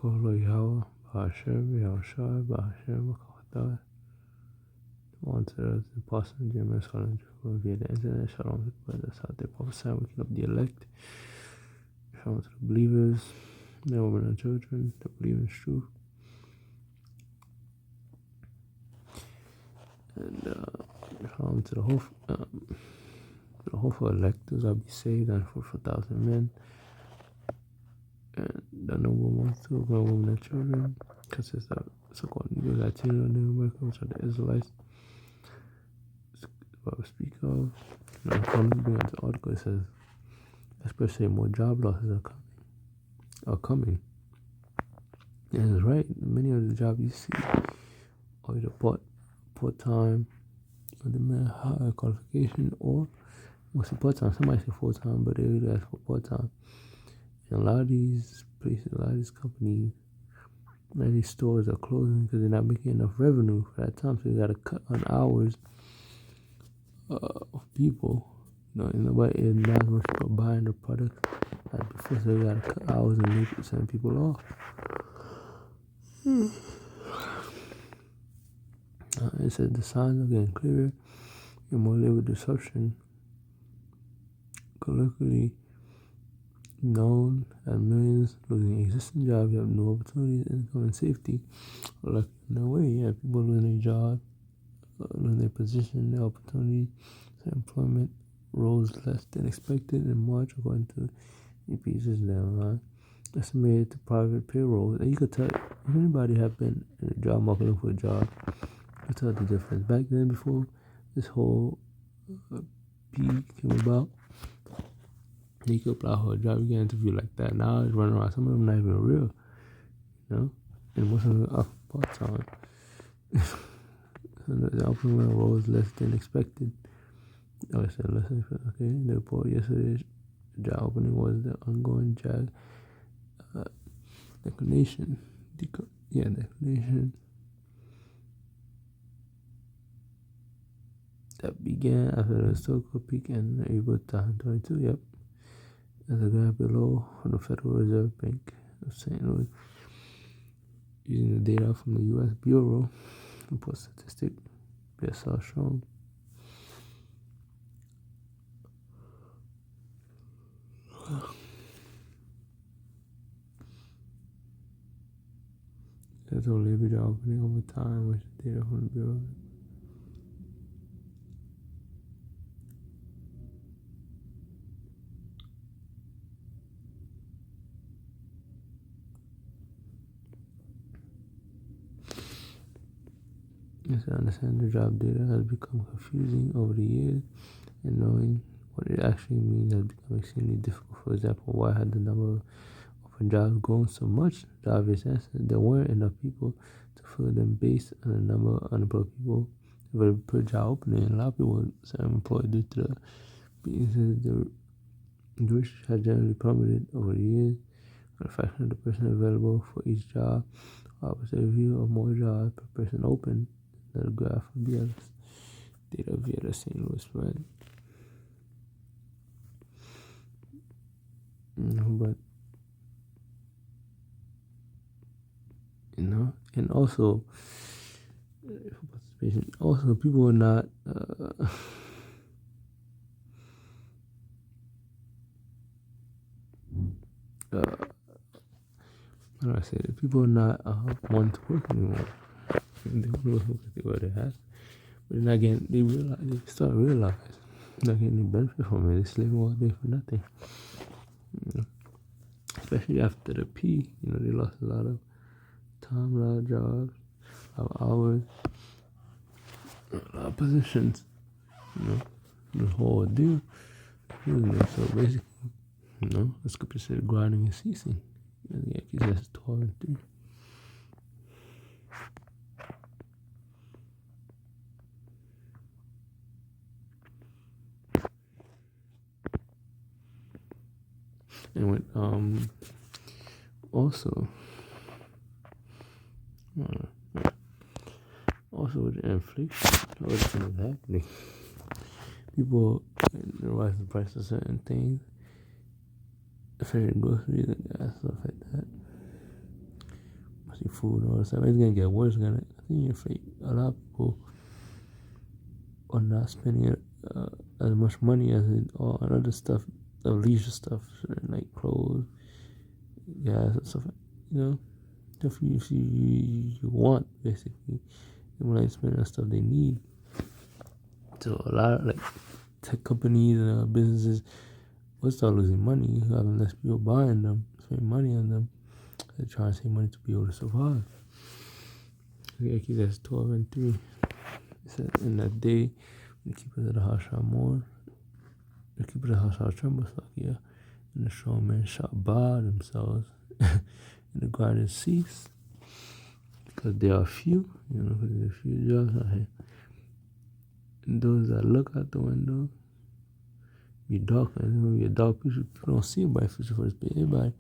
Baruch Yahweh, Ba'ashem, Yahushua, Ba'ashem, B'Kawatah. On to the apostle, Jeremiah, Shalom, via the internet, Shalom to the brothers out there, prophesying, waking up the elect, Shalom to the believers, men, women, and children that believe in truth. And Shalom to the hopeful electors, I'll be saved, and for 4,000 men. And the noble ones too, men, women, and children, consists of so-called Negro Latino and America, which are the Israelites. What I speak of, I'm coming on the article, it says, especially more job losses are coming. And it's right, many of the jobs you see are either part-time, or they may have higher qualification, or mostly part-time. Somebody say full-time, but they really ask for part-time. And a lot of these places, a lot of these companies, a lot of these stores are closing because they're not making enough revenue for that time, so they got to cut on hours of people. Nobody is not much people buying the product like before, so they got to cut hours and send people off. It says the signs are getting clearer and more labor disruption, colloquially known as millions losing existing jobs. You have new opportunities, income, and safety. Like in a way, yeah, people losing their job, losing their position, their opportunity, their employment rose less than expected in March, according to EP's downline. Estimated to private payrolls, and you could tell if anybody have been in a job market looking for a job, you could tell the difference. Back then, before this whole peak came about, you could apply for a job, you get an interview like that. Now it's running around. Some of them not even real, and most of them are part time. So the employment rose less than expected. I said less than expected. Okay, the report yesterday's job opening was the ongoing job declination that began after the historical peak in April 2022. Yep, as a graph below from the Federal Reserve Bank of St. Louis, using the data from the U.S. Bureau of Statistics, BSR shown. There's a labor job opening over time, which is data from the Bureau. Yes, I understand the job data has become confusing over the years, and knowing what it actually means has become extremely difficult. For example, why had the number of open jobs grown so much? The obvious answer: there weren't enough people to fill them based on the number of unemployed people available per job opening. And a lot of people were unemployed due to the which has generally plummeted over the years. A fraction of the person available for each job, opposite view of more jobs per person open. The graph of BLS data via the St. Louis spread. But and also participation. Also, people are not. How do I say it? People are not wanting to work anymore. They want to work at what they have, but they're not getting. They start realizing not getting any benefit from it. They're slaving all day for nothing. Especially after the P, they lost a lot of time, a lot of jobs, a lot of hours, a lot of positions. The whole deal. So basically, the scripture said grinding and ceasing. Ecclesiastes 12:3. And with also with the inflation, what's happening? People rising the price of certain things, especially groceries and gas, stuff like that. food and all this stuff. It's gonna get worse. It's gonna continue to inflate. A lot of people are not spending as much money as it all on other stuff, the leisure stuff, like clothes, gas, and stuff. You know, if you want basically, they want to spend on stuff they need. So a lot of like tech companies and businesses will start losing money, having less people buying them, spending money on them. They're trying to save money to be able to survive. Okay, that's 12 and 3. It said in that day, the keepers of the house shall mourn. The keepers of the house shall tremble, and the strong men shall bow themselves, and the grinders cease, because there are few, because there are few jobs out here. And those that look out the window be dark, and it's gonna be a dark picture. People don't see everybody future for this, but everybody,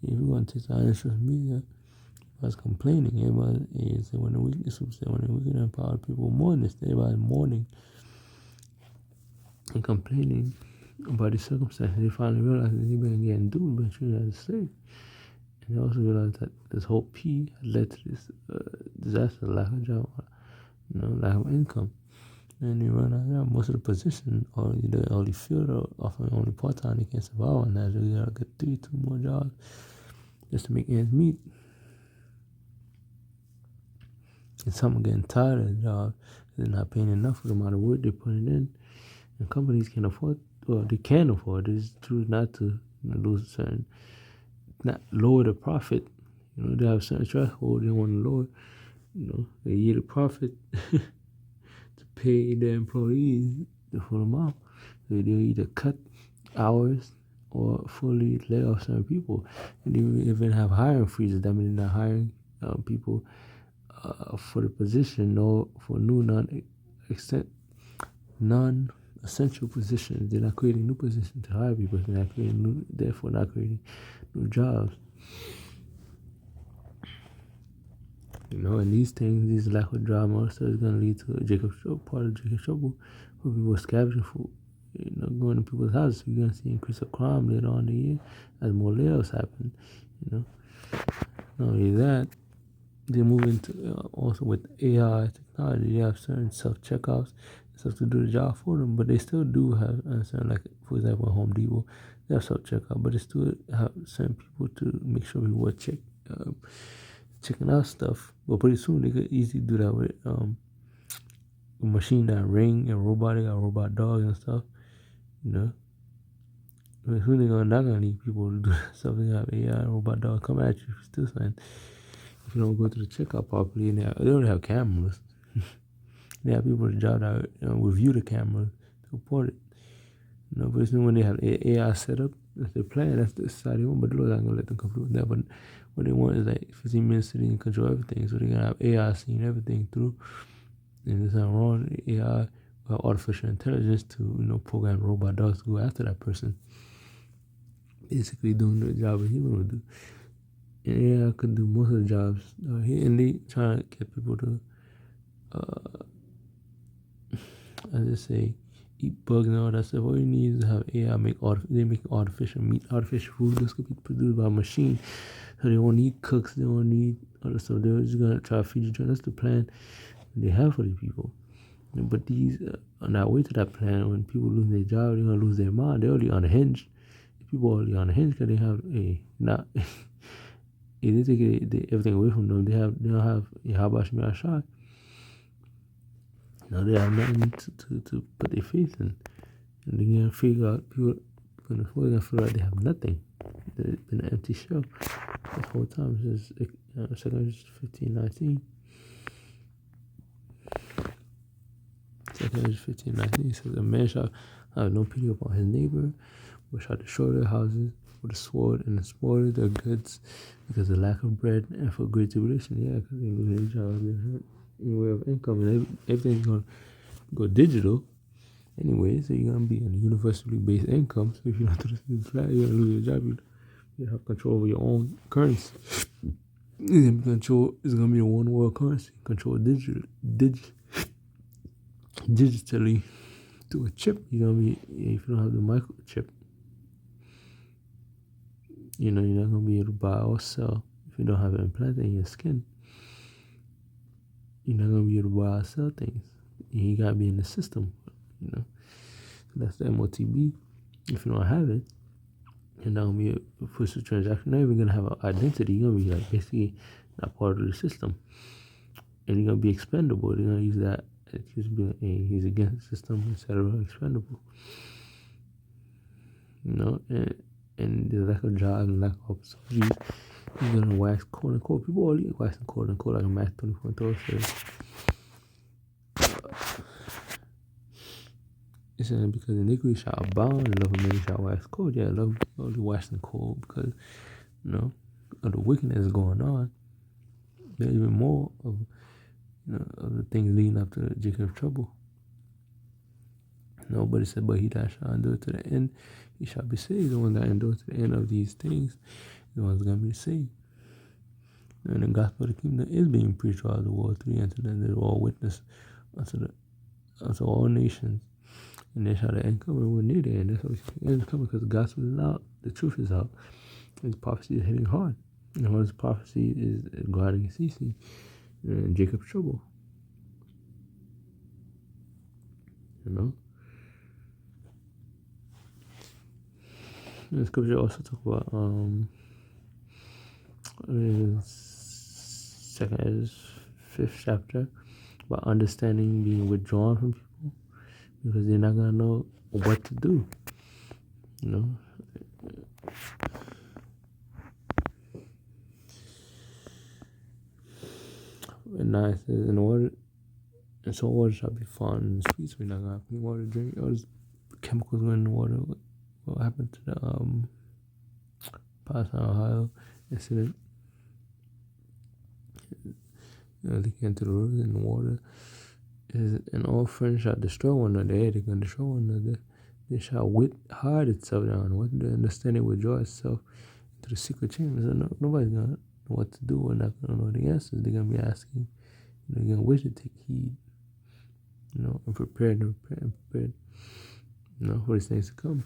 if you're gonna take our social media, everybody's complaining. Everybody is when the weakness was when the weak and empowered people mourn this. Everybody's mourning and complaining about the circumstances. They finally realize that they've been getting doomed by treated as a slave. And they also realize that this whole P had led to this disaster, lack of job, lack of income. And they realize that most of the position or the only field or offering only part time, they can't survive on that. So they gotta get two more jobs just to make ends meet. And some are getting tired of the job. They're not paying enough for the amount of work they're putting in. And companies can afford, well, they can afford. They just choose not to lose certain, not lower the profit. They have a certain threshold they want to lower. They yield a profit to pay their employees the full amount. So they'll either cut hours or fully lay off certain people. And they even have hiring freezes. That means they're not hiring people for the position or for new non-essential positions. They're not creating new positions to hire people. They're not creating therefore not creating new jobs. And these things, these lack of job also is going to lead to part of Jacob's trouble, where people are scavenging for, going to people's houses. You're going to see increase of crime later on in the year as more layoffs happen. Not only that, they're moving to also with AI technology. They have certain self-checkouts stuff to do the job for them, but they still do have certain, like for example, Home Depot, they have self-checkout, but they still have certain people to make sure people are checking out stuff. But pretty soon they could easily do that with a machine that ring and robotic or robot dogs and stuff. But soon they're not gonna need people to do stuff. They have AI and robot dogs come at you still saying if you don't go to the checkout properly. And they don't have cameras. They have people to job that review the cameras to report it. But when they have AI set up, if they're playing, that's the side they want. But they're not gonna let them come through with that. But what they want is like 15 minutes so they can control everything. So they're gonna have AI seeing everything through. And there's nothing wrong with AI or artificial intelligence to program robot dogs to go after that person. Basically doing the job a human would do. And AI could do most of the jobs here, and they trying to get people to as they say, eat bugs and all that stuff. All you need is to have AI make artificial meat, artificial food that's gonna be produced by a machine. So they won't need cooks, they won't need other stuff. They're just gonna try to feed you. That's the plan they have for these people. But these on that way to that plan, when people lose their job, they're gonna lose their mind. They're already unhinged. People are already unhinged because they have if they take everything away from them, they don't have a Habash Mirashai. They have nothing to put their faith in. And they're going to figure out, people are going to figure out they have nothing. It's been an empty shell this whole time. It's just 2 15:19. 2 15:19 says, a man shall have no pity upon his neighbor, but shall destroy their houses with a sword and spoil their goods because of lack of bread and for great tribulation. Yeah, because they lose their job, they're hurt in way of income, and everything's going to go digital anyway, so you're going to be on a universally based income. So if you don't do this flat, you're going to lose your job. You have control over your own currency. It's going to be a one world currency, controlled digitally to a chip. You're going to be, if you don't have the microchip, you're not going to be able to buy or sell if you don't have it implanted in your skin. you're not gonna be able to buy or sell things. You gotta be in the system, you know. So that's the MOTB. If you don't have it, you're not gonna be able to push the transaction. You're not even gonna have an identity. You're gonna be like basically not part of the system, and you're gonna be expendable. They're gonna use that excuse be like, hey, he's against the system, etc. Expendable, you know. And the lack of jobs and lack of opportunities is gonna wax quote unquote. People all waxing quote unquote like a Mac 24 says. It's because iniquity shall abound and love of many shall wax cold. Yeah, love only waxing cold because of the wickedness going on. There's even more of of the things leading up to Jacob's trouble. Nobody said, but he that shall endure to the end, he shall be saved. The one that endures to the end of these things, the one's gonna be saved. And the gospel of the kingdom is being preached all the world through the internet. They're all witness unto all nations. And they shall the end come when we're near there. And that's what the end is coming because the gospel is out, the truth is out. And the prophecy is hitting hard. And what this prophecy is guarding Sisi and Jacob's trouble. You know? And the scripture also talk about second 5th chapter about understanding being withdrawn from people because they're not gonna know what to do. You know? And now it says in order and so water shall be found in the streets. We're not gonna have clean water to drink. All these chemicals going in the water. What happened to the Palestine, Ohio incident? They came to the rivers and the water. And all friends shall destroy one another. They're gonna destroy one another. They shall hide itself down. What the understanding withdraw itself into the secret chambers. So nobody's gonna know what to do. We're not gonna know the answers. They're gonna be asking. They're gonna wish to take heed. And prepared and prepared. For these things to come.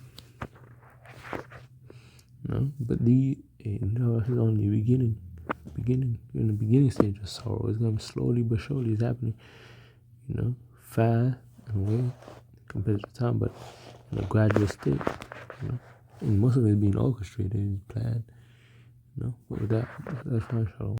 But this is only the beginning. In the beginning stage of sorrow. It's gonna be slowly but surely it's happening. Fast and way compared to time, but in a gradual state. And most of it being orchestrated and planned. But with that, that's my show.